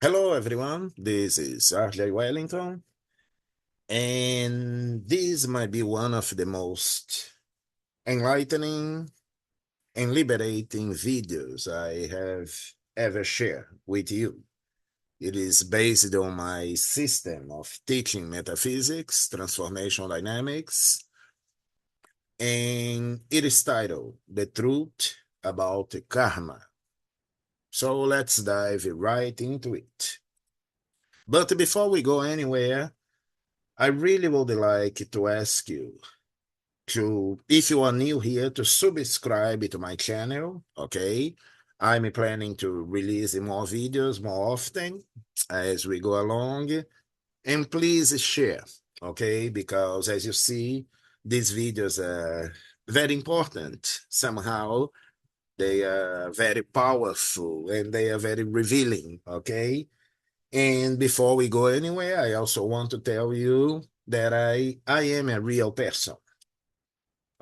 Hello, everyone. This is RJ Wellington, and this might be one of the most enlightening and liberating videos I have ever shared with you. It is based on my system of teaching metaphysics, transformational dynamics, and it is titled The Truth About Karma. So let's dive right into it. But before we go anywhere, I really would like to ask you if you are new here, to subscribe to my channel, okay? I'm planning to release more videos more often as we go along. And please share, okay? Because as you see, these videos are very important. Somehow they are very powerful and they are very revealing, okay? And before we go anywhere, I also want to tell you that I am a real person.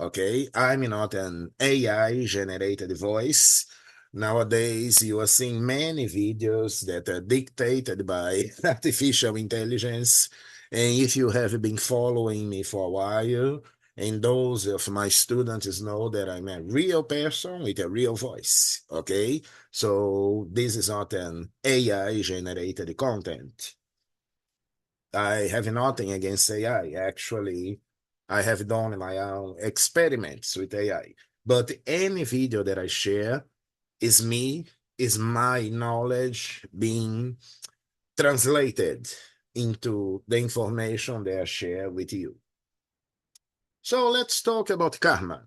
Okay, I'm not an AI generated voice. Nowadays, you are seeing many videos that are dictated by artificial intelligence. And if you have been following me for a while, and those of my students know that I'm a real person with a real voice. Okay, so this is not an AI generated content. I have nothing against AI. Actually, I have done my own experiments with AI. But any video that I share is me, is my knowledge being translated into the information that I share with you. So let's talk about karma.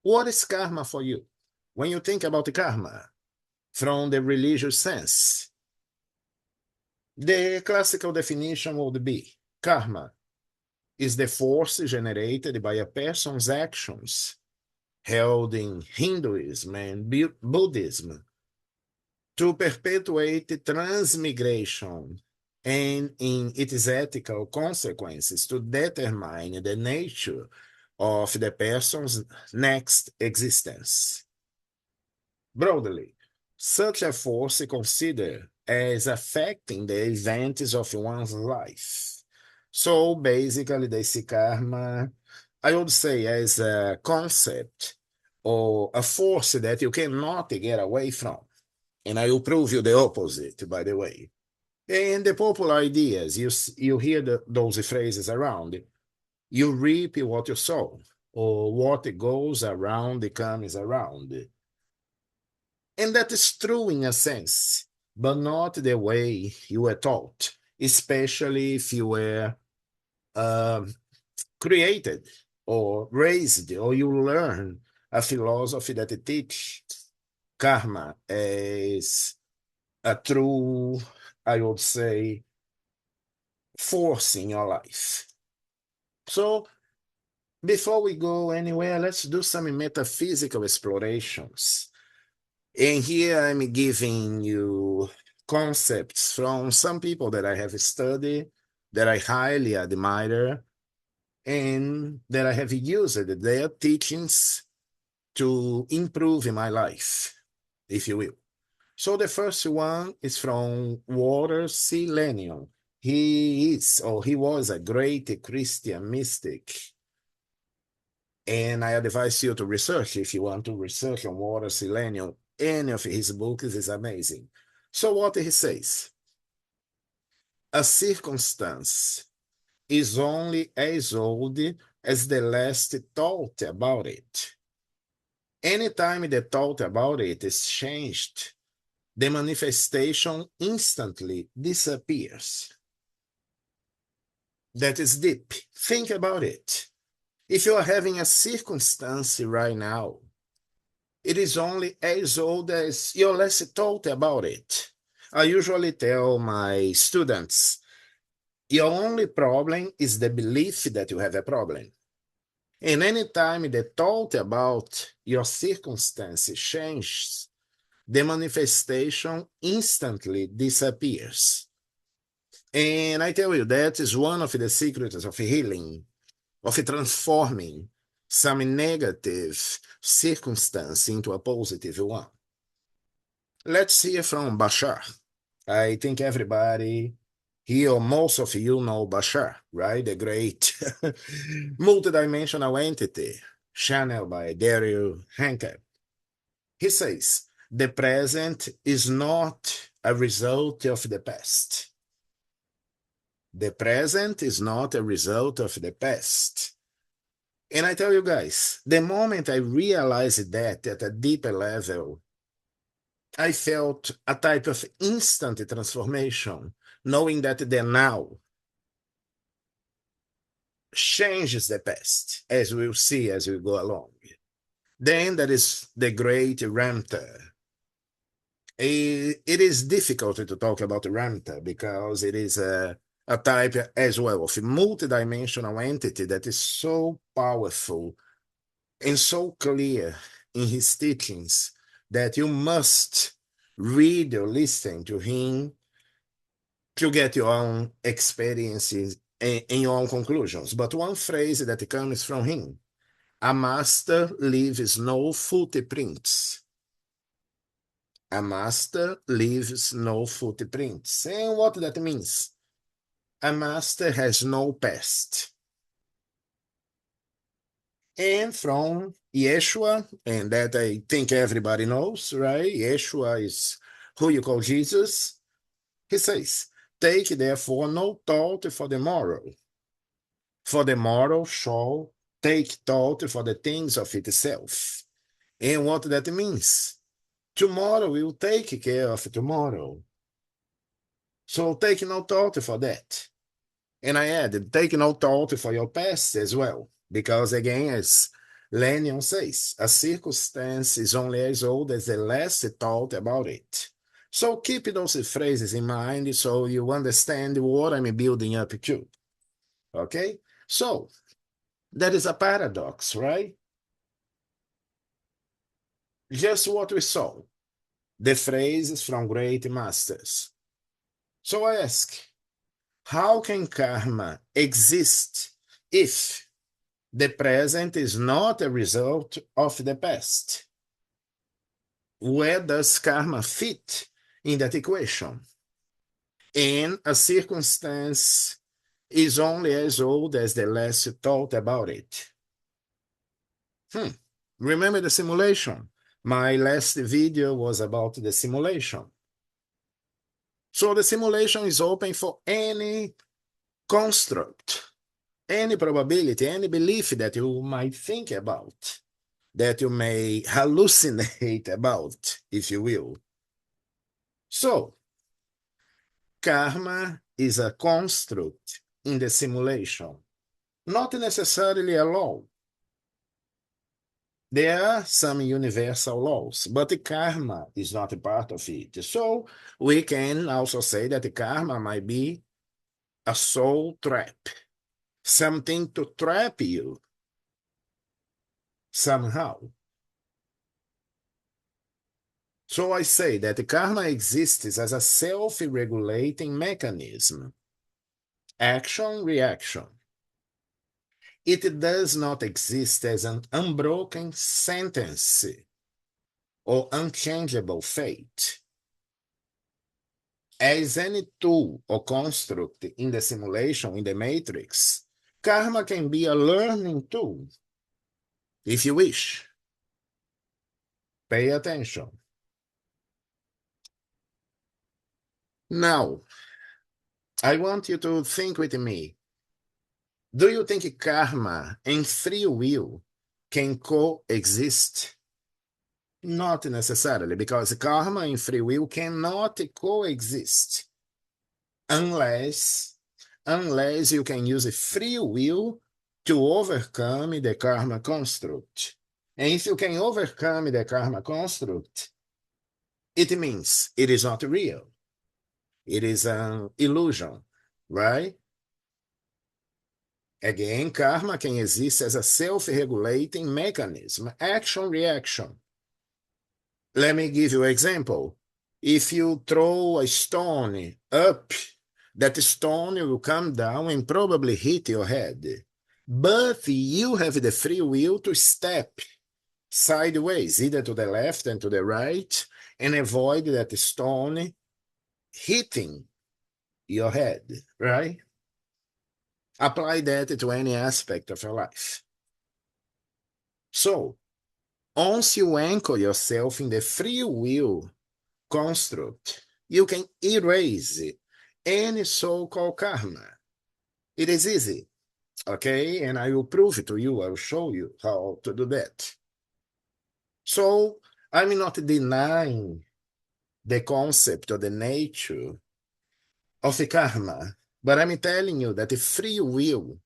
What is karma for you? When you think about karma from the religious sense, the classical definition would be karma is the force generated by a person's actions, held in Hinduism and Buddhism, to perpetuate transmigration and in its ethical consequences to determine the nature of the person's next existence. Broadly, such a force is considered as affecting the events of one's life. So basically, they see karma, I would say, as a concept or a force that you cannot get away from. And I will prove you the opposite, by the way. And the popular ideas, you hear those phrases around. You reap what you sow, or what goes around comes around. And that is true in a sense, but not the way you were taught, especially if you were um, created or raised or you learn a philosophy that teach karma as a true, I would say, force in your life. So before we go anywhere, let's do some metaphysical explorations. And here I'm giving you concepts from some people that I have studied, that I highly admire, and that I have used their teachings to improve in my life, if you will. So the first one is from Walter C. Lennon. He is, or he was, a great Christian mystic. And I advise you to research if you want to research on Walter C. Lennon. Any of his books is amazing. So what he says, a circumstance is only as old as the last thought about it. Anytime the thought about it is changed, the manifestation instantly disappears. That is deep. Think about it. If you are having a circumstance right now, it is only as old as your last thought about it. I usually tell my students, your only problem is the belief that you have a problem. And anytime the thought about your circumstances changes, the manifestation instantly disappears. And I tell you, that is one of the secrets of healing, of transforming some negative circumstance into a positive one. Let's hear from Bashar. I think everybody here, or most of you know Bashar, right? The great multidimensional entity channeled by Daryl Hancock. He says, the present is not a result of the past. The present is not a result of the past. And I tell you guys, the moment I realized that at a deeper level, I felt a type of instant transformation, knowing that the now changes the past, as we'll see as we go along. Then there is the great Ramtha. It is difficult to talk about Ramtha because it is a type as well of a multidimensional entity that is so powerful and so clear in his teachings that you must read or listen to him to get your own experiences and your own conclusions. But one phrase that comes from him, a master leaves no footprints. A master leaves no footprints. And what that means? A master has no past. And from Yeshua, and that I think everybody knows, right? Yeshua is who you call Jesus. He says, take therefore no thought for the morrow shall take thought for the things of itself. And what that means? Tomorrow will take care of tomorrow. So take no thought for that. And I added, take no thought for your past as well. Because again, as Lennon says, a circumstance is only as old as the last thought about it. So keep those phrases in mind so you understand what I'm building up to. Okay? So that is a paradox, right? Just what we saw, the phrases from great masters. So I ask, how can karma exist if the present is not a result of the past? Where does karma fit in that equation? And a circumstance is only as old as the last thought about it. Remember the simulation? My last video was about the simulation. So the simulation is open for any construct, any probability, any belief that you might think about, that you may hallucinate about, if you will. So, karma is a construct in the simulation, not necessarily a law. There are some universal laws, but the karma is not a part of it. So we can also say that the karma might be a soul trap, something to trap you somehow. So I say that the karma exists as a self-regulating mechanism, action-reaction. It does not exist as an unbroken sentence or unchangeable fate. As any tool or construct in the simulation, in the matrix, karma can be a learning tool, if you wish. Pay attention. Now, I want you to think with me. Do you think karma and free will can coexist? Not necessarily, because karma and free will cannot coexist unless you can use free will to overcome the karma construct. And if you can overcome the karma construct, it means it is not real. It is an illusion, right? Again, karma can exist as a self-regulating mechanism, action-reaction. Let me give you an example. If you throw a stone up, that stone will come down and probably hit your head. But you have the free will to step sideways, either to the left and to the right, and avoid that stone hitting your head, right? Apply that to any aspect of your life. So, once you anchor yourself in the free will construct, you can erase any so-called karma. It is easy, okay? And I will prove it to you. I will show you how to do that. So I'm not denying the concept or the nature of the karma, but I'm telling you that the free will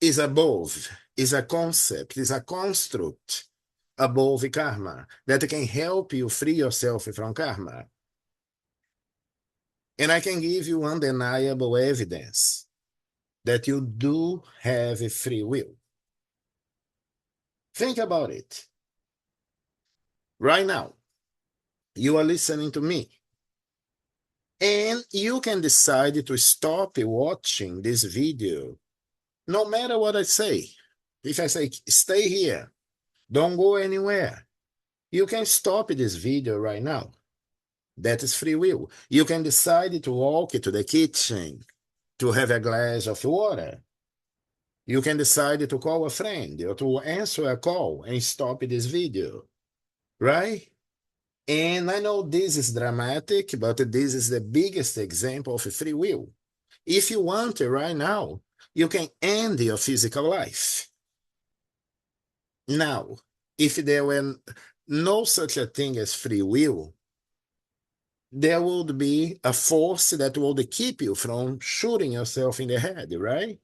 is above, is a concept, is a construct above karma that can help you free yourself from karma. And I can give you undeniable evidence that you do have a free will. Think about it. Right now, you are listening to me, and you can decide to stop watching this video, no matter what I say. If I say, stay here, don't go anywhere, you can stop this video right now. That is free will. You can decide to walk to the kitchen to have a glass of water. You can decide to call a friend or to answer a call and stop this video, right? And I know this is dramatic, but this is the biggest example of free will. If you want it right now, you can end your physical life. Now, if there were no such a thing as free will, there would be a force that would keep you from shooting yourself in the head, right?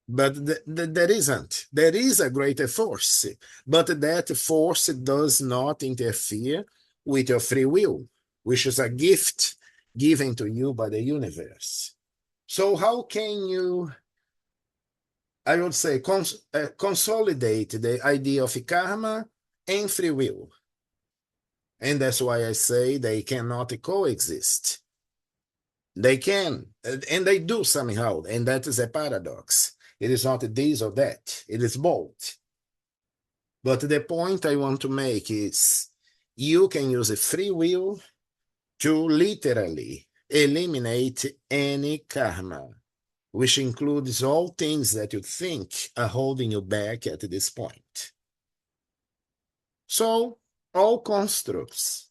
But there isn't. There is a greater force, but that force does not interfere with your free will, which is a gift given to you by the universe. So how can you, I would say, consolidate the idea of karma and free will? And that's why I say they cannot coexist. They can, and they do somehow, and that is a paradox. It is not this or that, it is both. But the point I want to make is you can use a free will to literally eliminate any karma, which includes all things that you think are holding you back at this point. So all constructs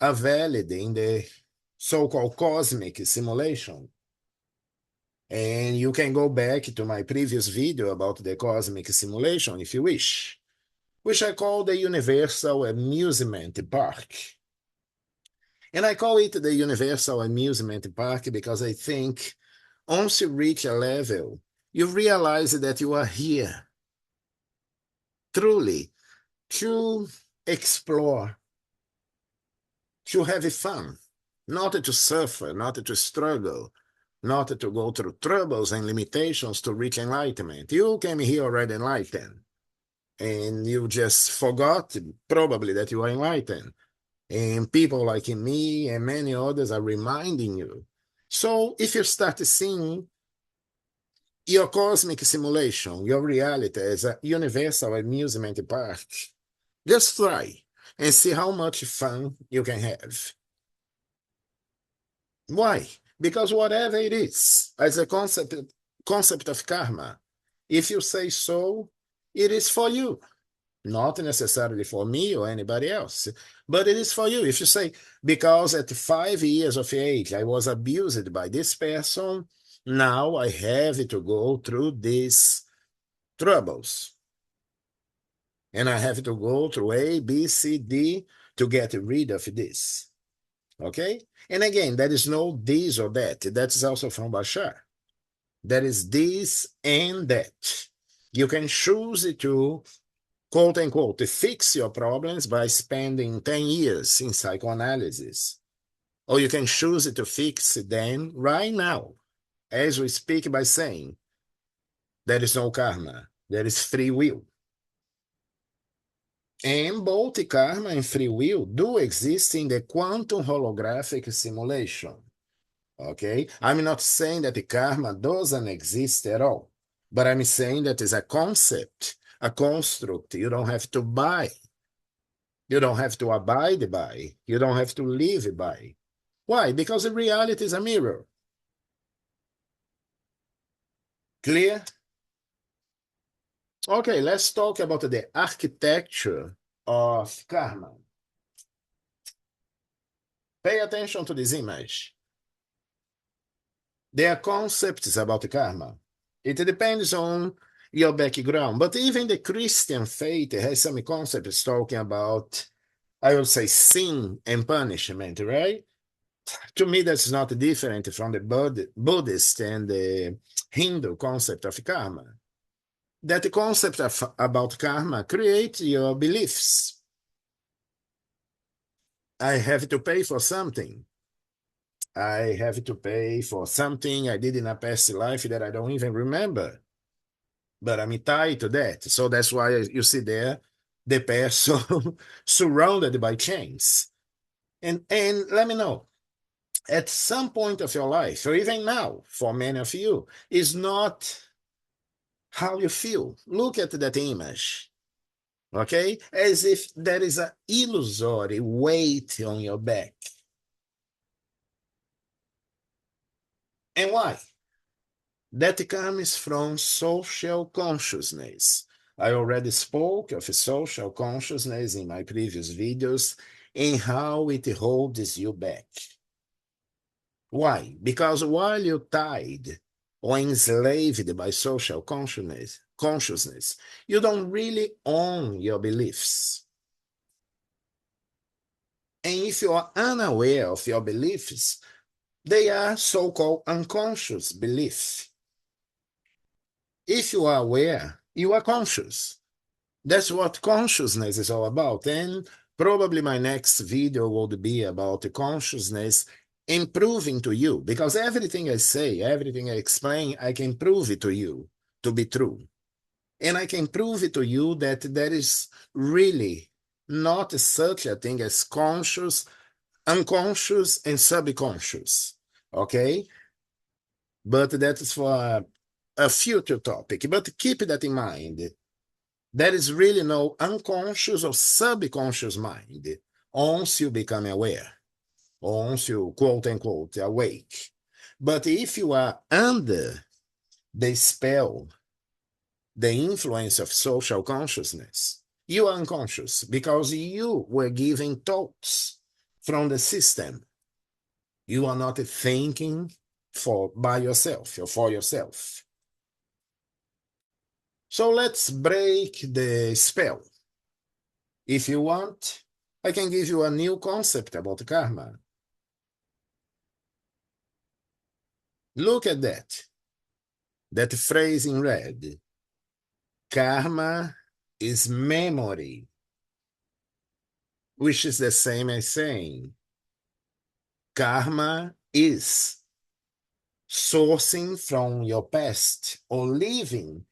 are valid in the so-called cosmic simulation. And you can go back to my previous video about the cosmic simulation if you wish, which I call the Universal Amusement Park. And I call it the Universal Amusement Park because I think once you reach a level, you realize that you are here truly to explore, to have fun, not to suffer, not to struggle, not to go through troubles and limitations to reach enlightenment. You came here already enlightened, and you just forgot probably that you are enlightened. And people like me and many others are reminding you. So if you start seeing your cosmic simulation, your reality as a universal amusement park, just try and see how much fun you can have. Why? Because whatever it is, as a concept of karma, if you say so, it is for you. Not necessarily for me or anybody else, but it is for you. If you say, because at 5 years of age, I was abused by this person, now I have to go through these troubles. And I have to go through A, B, C, D to get rid of this. Okay? And again, there is no this or that. That is also from Bashar. There is this and that. You can choose to, quote unquote, fix your problems by spending 10 years in psychoanalysis. Or you can choose to fix them right now, as we speak, by saying, there is no karma, there is free will. And both karma and free will do exist in the quantum holographic simulation. Okay? I'm not saying that the karma doesn't exist at all, but I'm saying that it's a concept, a construct you don't have to buy. You don't have to abide by. You don't have to live by. Why? Because the reality is a mirror. Clear? Okay, let's talk about the architecture of karma. Pay attention to this image. There are concepts about karma. It depends on your background, but even the Christian faith has some concepts talking about, I would say, sin and punishment, right? To me, that's not different from the Buddhist and the Hindu concept of karma. That concept about karma creates your beliefs. I have to pay for something. I have to pay for something I did in a past life that I don't even remember, but I'm tied to that. So that's why you see there the person surrounded by chains. And let me know, at some point of your life, or even now, for many of you, is not how you feel. Look at that image, okay? As if there is an illusory weight on your back. And why? That comes from social consciousness. I already spoke of social consciousness in my previous videos and how it holds you back. Why? Because while you're tied or enslaved by social consciousness, you don't really own your beliefs. And if you are unaware of your beliefs, they are so-called unconscious beliefs. If you are aware, you are conscious. That's what consciousness is all about. And probably my next video would be about the consciousness improving to you, because everything I say, everything I explain, I can prove it to you to be true. And I can prove it to you that there is really not such a thing as conscious, unconscious, and subconscious. Okay? But that is for a future topic. But keep that in mind. There is really no unconscious or subconscious mind once you become aware, once you quote unquote awake. But if you are under the spell, the influence of social consciousness, you are unconscious because you were given thoughts from the system. You are not thinking by yourself or for yourself. So let's break the spell. If you want, I can give you a new concept about karma. Look at that phrase in red. Karma is memory, which is the same as saying karma is sourcing from your past or living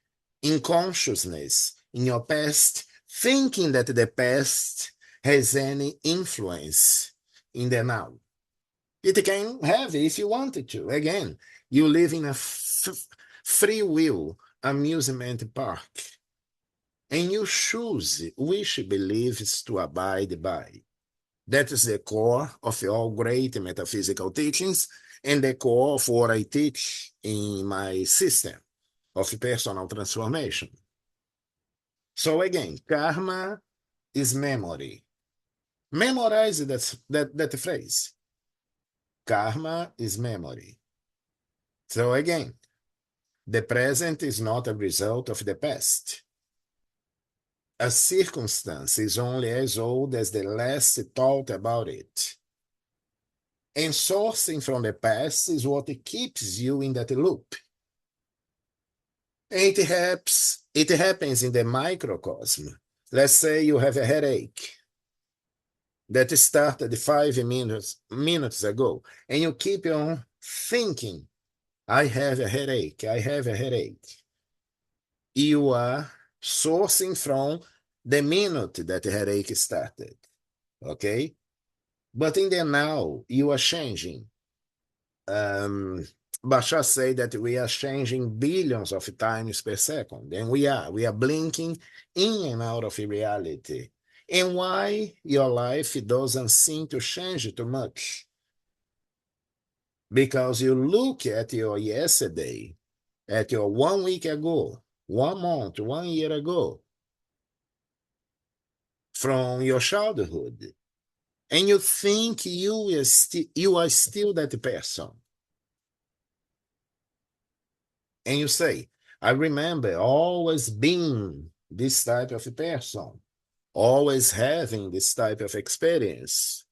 in consciousness in your past, thinking that the past has any influence in the now. It can have if you wanted to. Again, you live in a free will amusement park, and you choose which beliefs to abide by. That is the core of all great metaphysical teachings and the core of what I teach in my system of personal transformation. So again, karma is memory. Memorize that phrase. Karma is memory. So again, the present is not a result of the past. A circumstance is only as old as the last thought about it. And sourcing from the past is what keeps you in that loop. And it happens in the microcosm. Let's say you have a headache that started 5 minutes ago, and you keep on thinking, I have a headache, I have a headache. You are sourcing from the minute that the headache started, okay? But in the now, you are changing. Bashar say that we are changing billions of times per second, and we are blinking in and out of reality. And why your life doesn't seem to change too much? Because you look at your yesterday, at your 1 week ago, 1 month, 1 year ago, from your childhood, and you think you are still that person. And you say, I remember always being this type of person, always having this type of experience.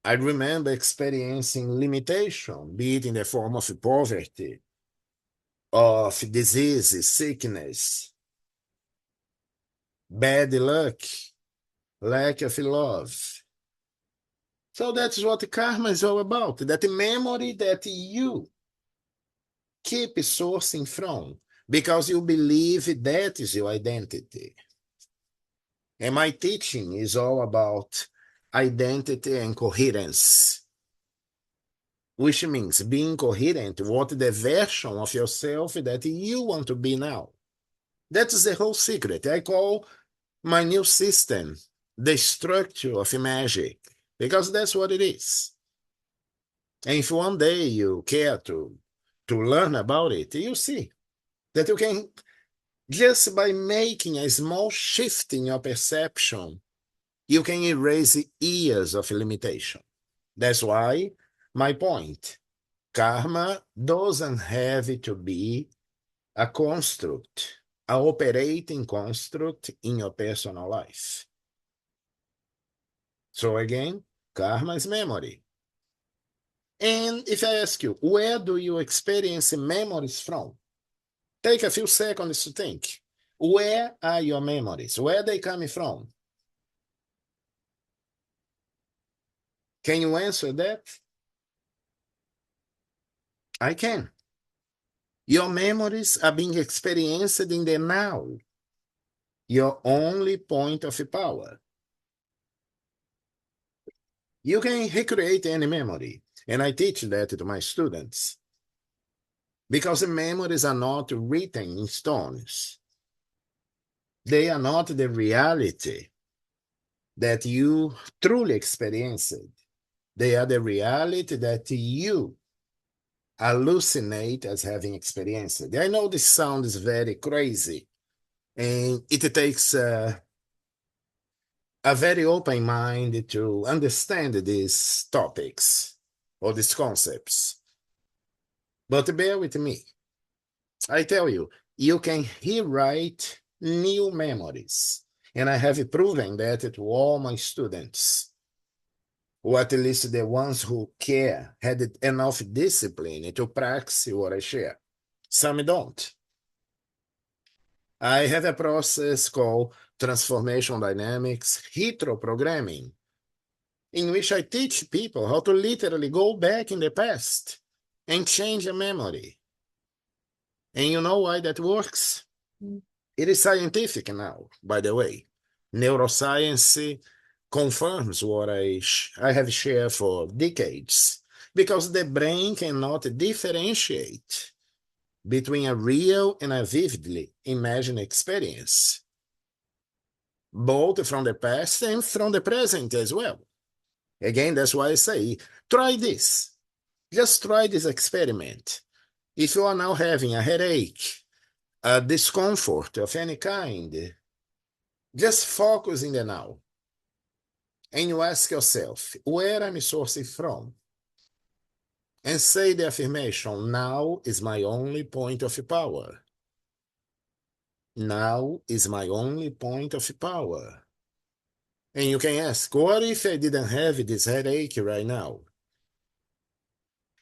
I remember experiencing limitation, be it in the form of poverty, of disease, sickness, bad luck, lack of love. So that's what karma is all about. That memory that you keep sourcing from because you believe that is your identity. And my teaching is all about identity and coherence, which means being coherent with the version of yourself that you want to be now. That is the whole secret. I call my new system the structure of magic, because that's what it is. And if one day you care to learn about it, you see that you can, just by making a small shift in your perception, you can erase years of limitation. That's why my point, karma doesn't have to be a construct, a operating construct in your personal life. So again, karma is memory. And if I ask you, where do you experience memories from? Take a few seconds to think. Where are your memories? Where are they coming from? Can you answer that? I can. Your memories are being experienced in the now, your only point of power. You can recreate any memory, and I teach that to my students. Because the memories are not written in stones. They are not the reality that you truly experienced. They are the reality that you hallucinate as having experienced. I know this sounds very crazy, and it takes a very open mind to understand these topics or these concepts. But bear with me. I tell you, you can rewrite new memories. And I have proven that to all my students, or at least the ones who care, had enough discipline to practice what I share. Some don't. I have a process called transformation dynamics, retroprogramming, in which I teach people how to literally go back in the past and change a memory. And you know why that works? It is scientific now, by the way. Neuroscience confirms what I have shared for decades, because the brain cannot differentiate between a real and a vividly imagined experience, both from the past and from the present as well. Again, that's why I say, try this. Just try this experiment. If you are now having a headache, a discomfort of any kind, just focus in the now. And you ask yourself, where am I sourcing from? And say the affirmation, now is my only point of power. Now is my only point of power. And you can ask, what if I didn't have this headache right now?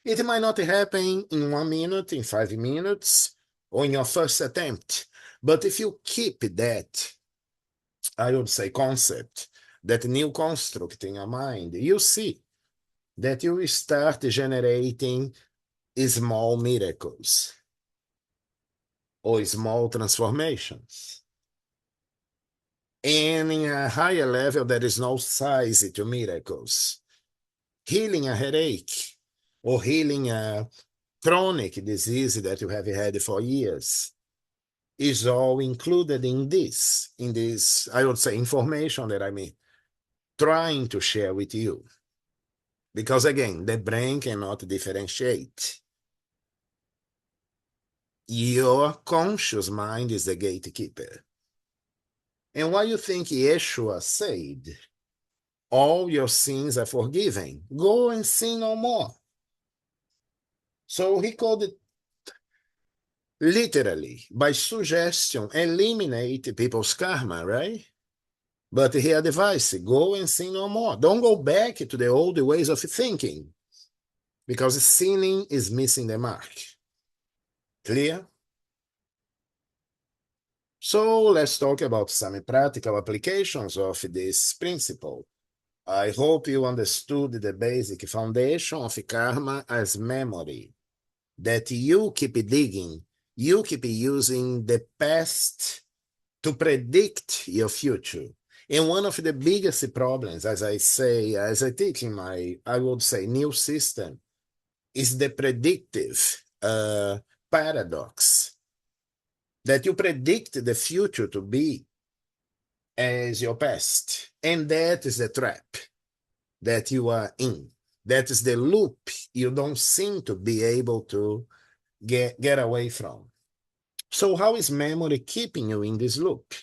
It might not happen in 1 minute, in 5 minutes, or in your first attempt. But if you keep that, I would say, concept, that new construct in your mind, you see that you will start generating small miracles or small transformations. And in a higher level, there is no size to miracles. Healing a headache or healing a chronic disease that you have had for years is all included in this, I would say, information that I'm trying to share with you. Because again, the brain cannot differentiate. Your conscious mind is the gatekeeper. And why you think Yeshua said, all your sins are forgiven? Go and sin no more. So he called it literally, by suggestion, eliminate people's karma, right? But he advised, go and sin no more. Don't go back to the old ways of thinking, because sinning is missing the mark. Clear? So let's talk about some practical applications of this principle. I hope you understood the basic foundation of karma as memory, that you keep digging, you keep using the past to predict your future. And one of the biggest problems, as I teach in my, I would say, new system, is the predictive paradox, that you predict the future to be as your past. And that is the trap that you are in. That is the loop you don't seem to be able to get away from. So how is memory keeping you in this loop?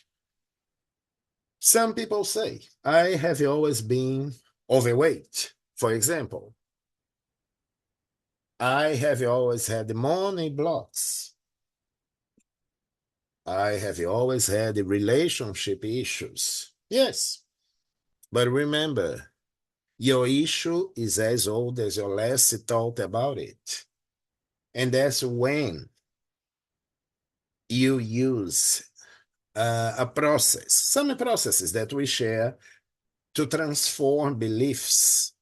Some people say, I have always been overweight, for example. I have always had money blocks. I have always had relationship issues. Yes, but remember, your issue is as old as your last thought about it. And that's when you use some processes that we share to transform beliefs.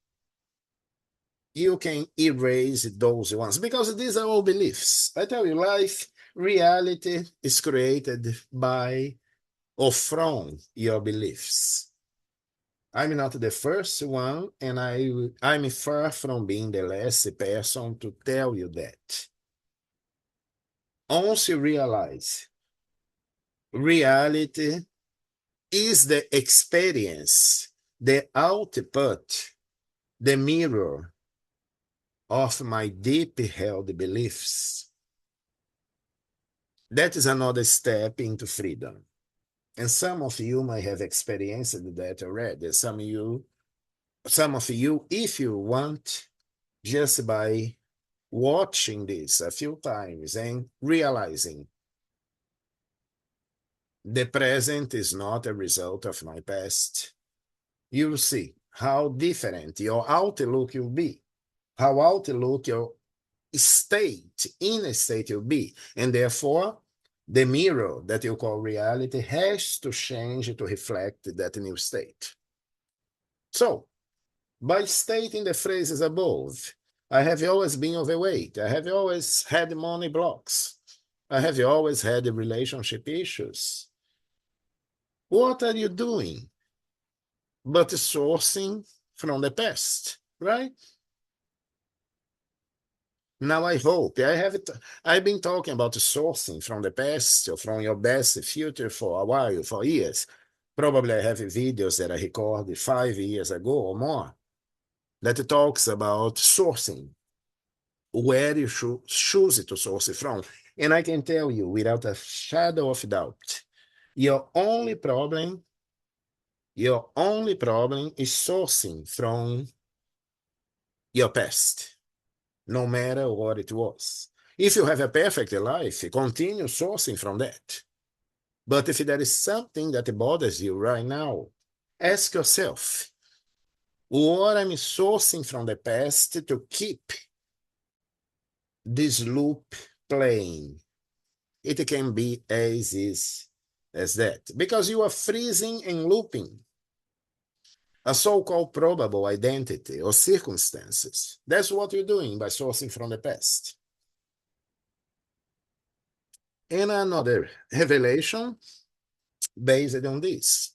You can erase those ones, because these are all beliefs. I tell you, reality is created by or from your beliefs. I'm not the first one, and I'm far from being the last person to tell you that. Once you realize reality is the experience, the output, the mirror of my deep held beliefs, that is another step into freedom. And some of you might have experienced that already. Some of you, if you want, just by watching this a few times and realizing the present is not a result of my past, you'll see how different your outlook will be, how outlook your inner state will be. And therefore, the mirror that you call reality has to change to reflect that new state. So, by stating the phrases above, I have always been overweight, I have always had money blocks, I have always had relationship issues. What are you doing but sourcing from the past, right? Now I hope I've been talking about sourcing from the past or from your best future for a while, for years. Probably I have videos that I recorded 5 years ago or more that talks about sourcing, where you should choose to source it from. And I can tell you without a shadow of doubt, your only problem is sourcing from your past, no matter what it was. If you have a perfect life, continue sourcing from that. But if there is something that bothers you right now, ask yourself, what I'm sourcing from the past to keep this loop playing? It can be as easy as that, because you are freezing and looping a so-called probable identity or circumstances. That's what you're doing by sourcing from the past. And another revelation based on this,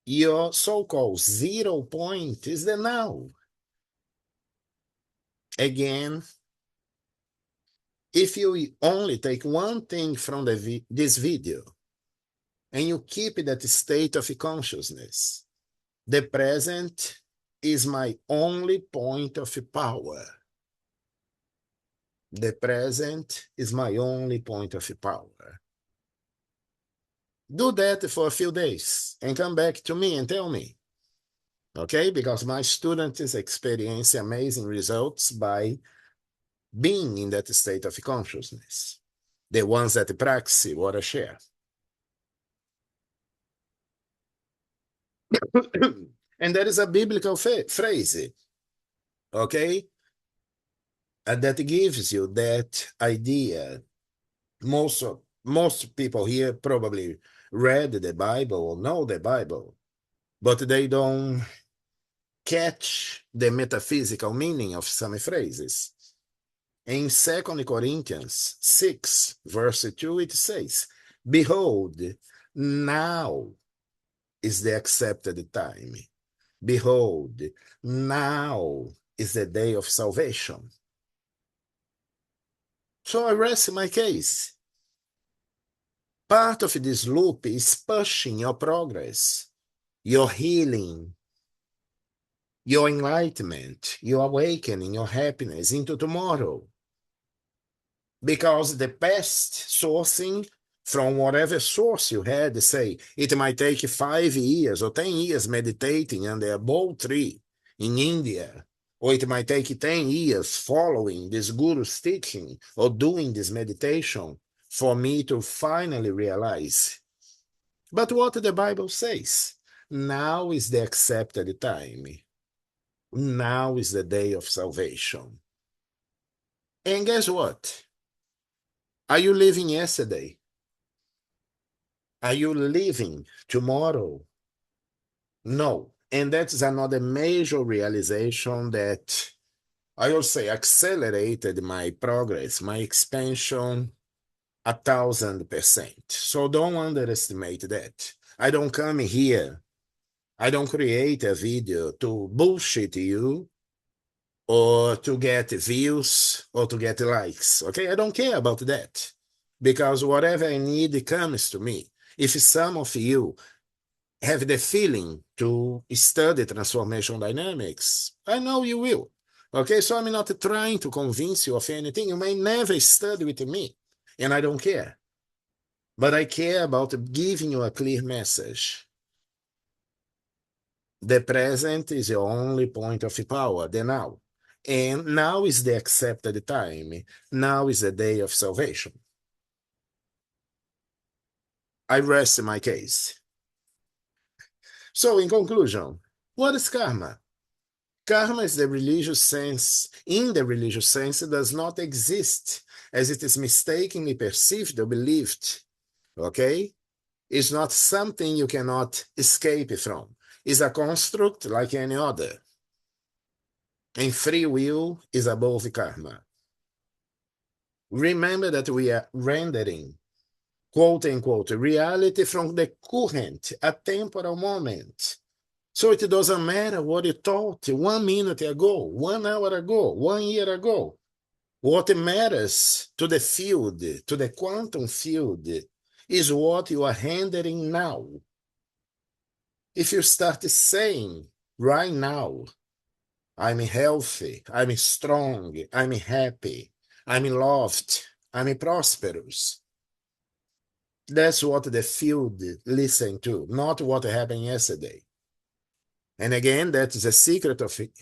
your so-called 0 point is the now. Again, if you only take one thing from this video and you keep that state of consciousness, the present is my only point of power. The present is my only point of power. Do that for a few days and come back to me and tell me. Okay? Because my students experience amazing results by being in that state of consciousness. The ones that practice what I share. And there is a biblical phrase, okay, that gives you that idea. Most people here probably read the Bible or know the Bible, but they don't catch the metaphysical meaning of some phrases. In 2 Corinthians 6, verse 2, it says, "Behold, now is the accepted time. Behold, now is the day of salvation." So I rest my case. Part of this loop is pushing your progress, your healing, your enlightenment, your awakening, your happiness into tomorrow. Because the past sourcing from whatever source you had, say, it might take 5 years or 10 years meditating under a bowl tree in India, or it might take 10 years following this guru's teaching or doing this meditation for me to finally realize. But what the Bible says, now is the accepted time. Now is the day of salvation. And guess what? Are you living yesterday? Are you living tomorrow? No. And that's another major realization that I will say accelerated my progress, my expansion 1,000%. So don't underestimate that. I don't come here, I don't create a video to bullshit you or to get views or to get likes. Okay, I don't care about that because whatever I need comes to me. If some of you have the feeling to study transformation dynamics, I know you will. Okay, so I'm not trying to convince you of anything. You may never study with me, and I don't care. But I care about giving you a clear message. The present is your only point of power, the now. And now is the accepted time. Now is the day of salvation. I rest my case. So, in conclusion, what is karma? Karma is the religious sense, in the religious sense, it does not exist as it is mistakenly perceived or believed. Okay? It's not something you cannot escape from. It's a construct like any other. And free will is above karma. Remember that we are rendering, quote unquote, reality from the current, a temporal moment. So it doesn't matter what you thought 1 minute ago, 1 hour ago, 1 year ago. What matters to the field, to the quantum field, is what you are rendering now. If you start saying right now, I'm healthy, I'm strong, I'm happy, I'm loved, I'm prosperous, that's what the field listen to, not what happened yesterday. And again, that is a secret of it.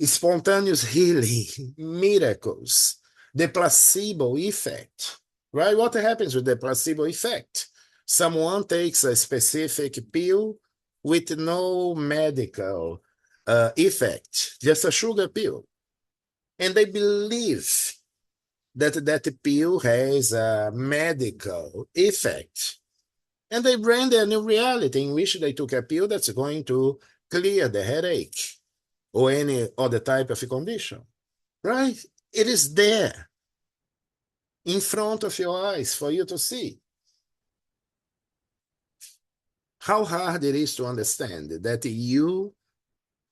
Spontaneous healing, miracles, the placebo effect, right? What happens with the placebo effect? Someone takes a specific pill with no medical effect, just a sugar pill. And they believe that that pill has a medical effect. And they brand a new reality in which they took a pill that's going to clear the headache or any other type of condition, right? It is there in front of your eyes for you to see. How hard it is to understand that you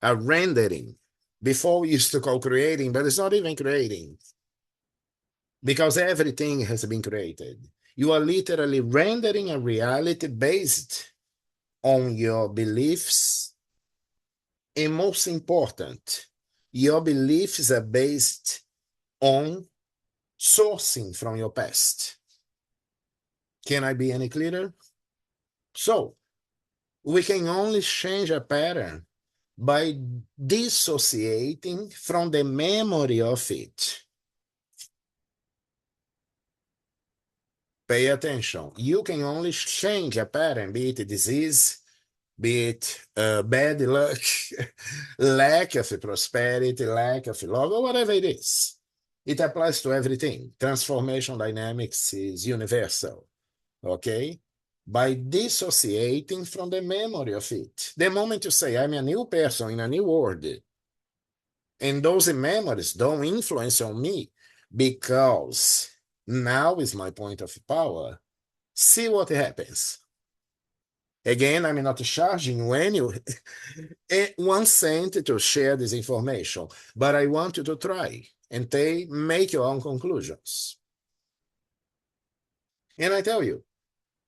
are rendering. Before we used to call creating, but it's not even creating because everything has been created. You are literally rendering a reality based on your beliefs, And most important, your beliefs are based on sourcing from your past. Can I be any clearer? So, we can only change a pattern by dissociating from the memory of it. Pay attention. You can only change a pattern, be it disease, be it bad luck, lack of prosperity, lack of love, or whatever it is. It applies to everything. Transformation dynamics is universal, okay? By dissociating from the memory of it. The moment you say, I'm a new person in a new world, and those memories don't influence on me because now is my point of power, see what happens. Again, I'm not charging you any 1 cent to share this information, but I want you to try and make your own conclusions. And I tell you,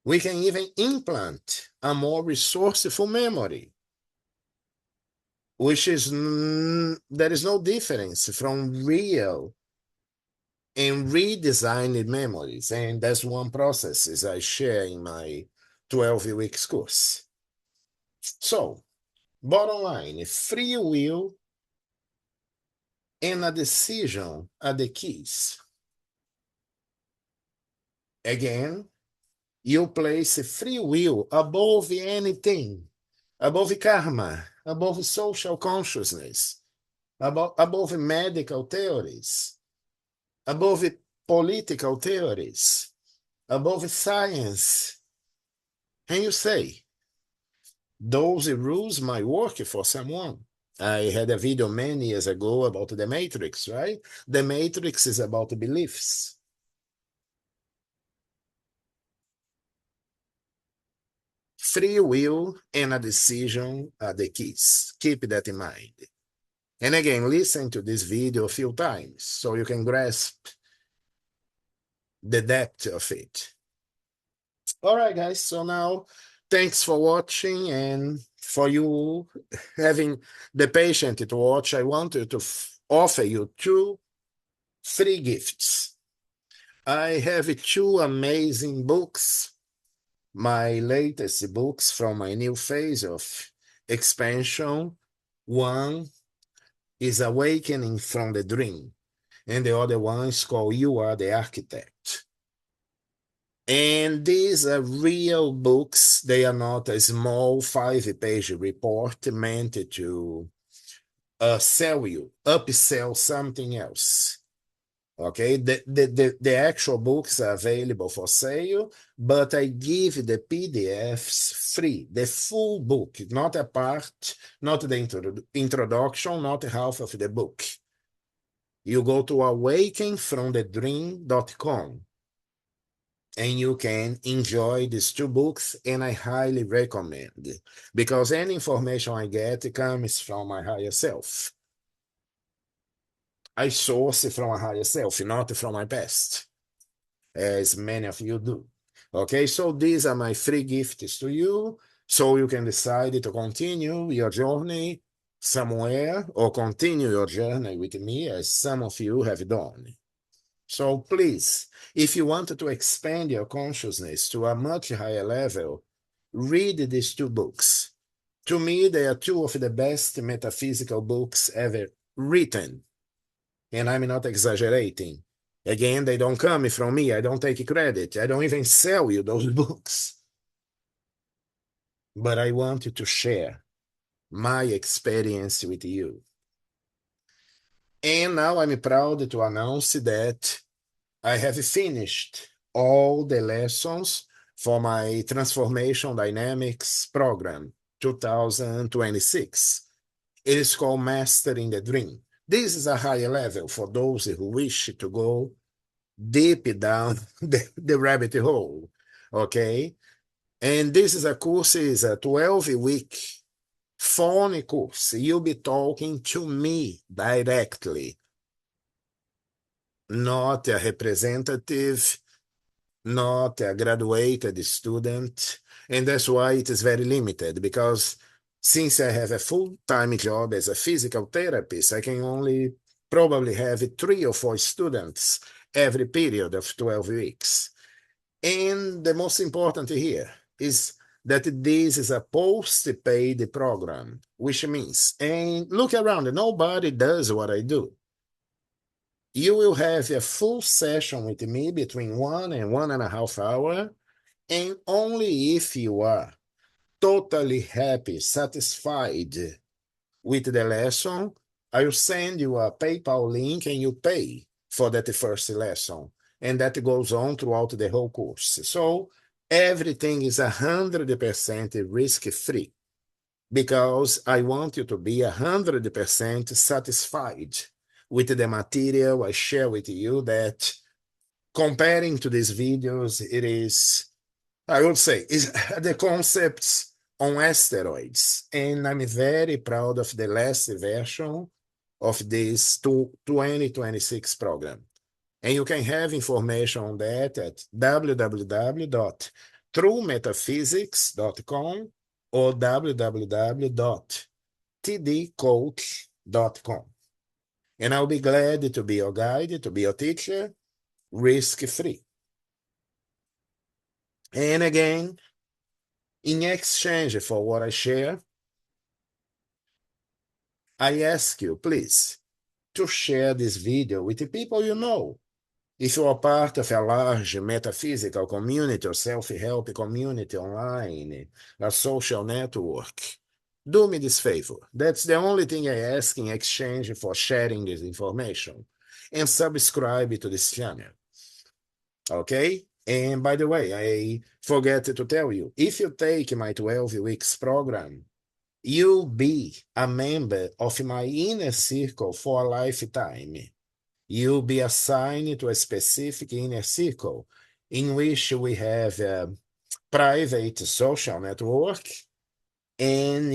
we can even implant a more resourceful memory, which is, there is no difference from real and redesigned memories. And that's one process as I share in my 12 weeks course. So, bottom line, free will and a decision are the keys. Again, you place free will above anything, above karma, above social consciousness, above medical theories, above political theories, above science. And you say, those rules might work for someone. I had a video many years ago about the Matrix, right? The Matrix is about beliefs. Free will and a decision are the keys. Keep that in mind. And again, listen to this video a few times so you can grasp the depth of it. All right, guys. So now, thanks for watching, and for you having the patience to watch, I wanted to offer you 2 free gifts. I have 2 amazing books, my latest books from my new phase of expansion. One is Awakening from the Dream, and the other one is called You Are the Architect. And these are real books. They are not a small 5-page report meant to sell you, upsell something else. Okay, the actual books are available for sale, but I give the PDFs free, the full book, not a part, not the introduction, not half of the book. You go to awakenfromthedream.com and you can enjoy these 2 books, and I highly recommend, because any information I get comes from my higher self. I source from a higher self, not from my past, as many of you do. Okay, so these are my free gifts to you, so you can decide to continue your journey somewhere or continue your journey with me, as some of you have done. So please, if you want to expand your consciousness to a much higher level, read these 2 books. To me, they are 2 of the best metaphysical books ever written. And I'm not exaggerating. Again, they don't come from me. I don't take credit. I don't even sell you those books. But I want to share my experience with you. And now I'm proud to announce that I have finished all the lessons for my Transformation Dynamics program 2026. It is called Mastering the Dream. This is a higher level for those who wish to go deep down the rabbit hole, okay? And this is a course, is a 12-week phone course. You'll be talking to me directly, not a representative, not a graduated student. And that's why it is very limited, because Since I have a full-time job as a physical therapist, I can only probably have 3 or 4 students every period of 12 weeks. And the most important here is that this is a post-paid program, which means, and look around, nobody does what I do. You will have a full session with me between 1 and 1.5 hours, and only if you are totally happy, satisfied with the lesson, I will send you a PayPal link and you pay for that first lesson. And that goes on throughout the whole course. So everything is 100% risk-free because I want you to be 100% satisfied with the material I share with you, that comparing to these videos, it is, I would say, is the concepts on asteroids. And I'm very proud of the last version of this 2026 program. And you can have information on that at www.truemetaphysics.com or www.tdcoach.com. And I'll be glad to be your guide, to be your teacher, risk-free. And again, in exchange for what I share, I ask you, please, to share this video with the people you know. If you are part of a large metaphysical community or self-help community online, a social network, do me this favor. That's the only thing I ask in exchange for sharing this information. And subscribe to this channel. Okay? And by the way, I forget to tell you, if you take my 12 weeks program, you'll be a member of my inner circle for a lifetime. You'll be assigned to a specific inner circle in which we have a private social network, and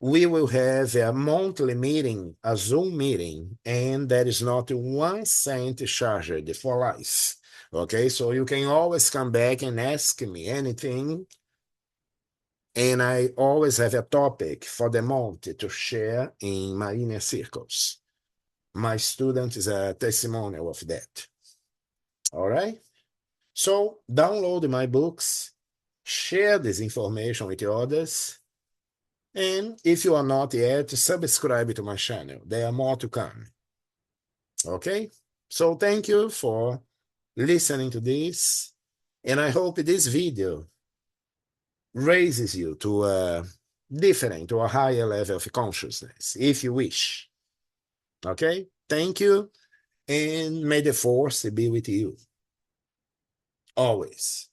we will have a monthly meeting, a Zoom meeting, and there is not 1 cent charged for life. Okay, so you can always come back and ask me anything, and I always have a topic for the month to share in my inner circles. My student is a testimonial of that. All right? So download my books, share this information with others, and if you are not yet, subscribe to my channel. There are more to come. Okay? So thank you for listening to this, and I hope this video raises you to a different or a higher level of consciousness, if you wish. Okay? Thank you, and may the force be with you always.